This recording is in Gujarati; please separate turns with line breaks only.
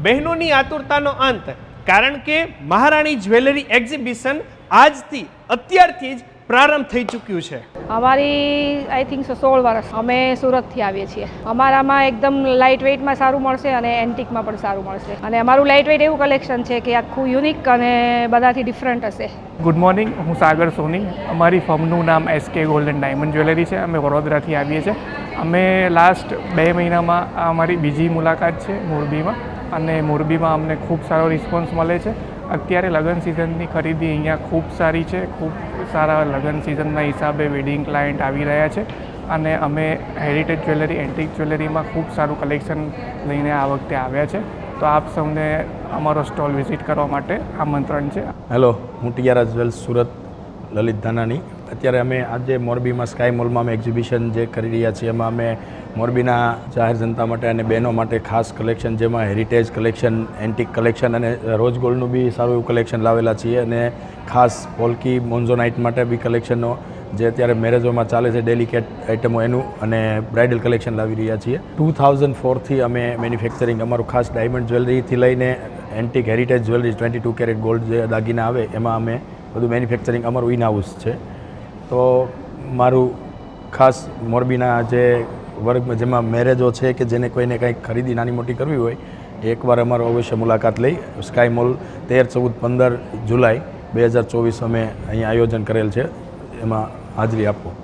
બહેનોની આતુરતાનો અંત, કારણ કે મહારાણી જ્વેલરી એક્ઝિબિશન આજથી અત્યારથી જ પ્રારંભ થઈ ચૂક્યું છે।
અમારી આઈ થિંક 16 વર્ષ અમે સુરતથી આવીએ છીએ। અમારામાં એકદમ લાઇટ વેઇટમાં સારું મળશે અને એન્ટિકમાં પણ સારું મળશે અને અમારું લાઇટ વેઇટ એવું કલેક્શન છે કે આખું યુનિક અને બધાથી ડિફરન્ટ હશે।
ગુડ મોર્નિંગ, હું સાગર સોની। અમારી ફર્મનું નામ SK gold and diamond jewellery છે। અમે વડોદરાથી આવીએ છીએ। અમે લાસ્ટ 2 મહિનામાં આ અમારી બીજી મુલાકાત છે મોરબીમાં, અને મોરબીમાં અમને ખૂબ સારો રિસ્પોન્સ મળે છે। અત્યારે લગ્ન સિઝનની ખરીદી અહીંયા ખૂબ સારી છે। ખૂબ સારા લગ્ન સિઝનના હિસાબે વેડિંગ ક્લાયન્ટ આવી રહ્યા છે અને અમે હેરિટેજ જ્વેલરી, એન્ટિક જ્વેલરીમાં ખૂબ સારું કલેક્શન લઈને આ વખતે આવ્યા છે। તો આપ સૌને અમારો સ્ટોલ વિઝિટ કરવા માટે આમંત્રણ છે।
હેલો, હું ટીઆરઆર જ્વેલ્સ સુરત, લલિત ધાનાણી। અત્યારે અમે આજે મોરબીમાં સ્કાય મોલમાં અમે એક્ઝિબિશન જે કરી રહ્યા છીએ, એમાં અમે મોરબીના જાહેર જનતા માટે અને બહેનો માટે ખાસ કલેક્શન, જેમાં હેરિટેજ કલેક્શન, એન્ટિક કલેક્શન અને રોઝ ગોલ્ડનું બી સારું એવું કલેક્શન લાવેલા છીએ। અને ખાસ પોલ્કી મોન્ઝોનાઇટ માટે બી કલેક્શનો જે અત્યારે મેરેજોમાં ચાલે છે, ડેલિકેટ આઇટમો એનું અને બ્રાઇડલ કલેક્શન લાવી રહ્યા છીએ। 2004થી અમે મેન્યુફેક્ચરિંગ, અમારું ખાસ ડાયમંડ જ્વેલરીથી લઈને antique heritage jewellery 22 caret gold જે દાગીના આવે એમાં અમે બધું મેન્યુફેક્ચરિંગ અમારું ઇન હાઉસ છે। તો મારું ખાસ મોરબીના જે વર્ગમાં જેમાં મેરેજો છે કે જેને કોઈને કંઈક ખરીદી નાની મોટી કરવી હોય, એકવાર અમારો અવશ્ય મુલાકાત લઈ। સ્કાય મોલ 13, 14, 15 જુલાઈ 2024 અમે અહીંયા આયોજન કરેલ છે, એમાં હાજરી આપો।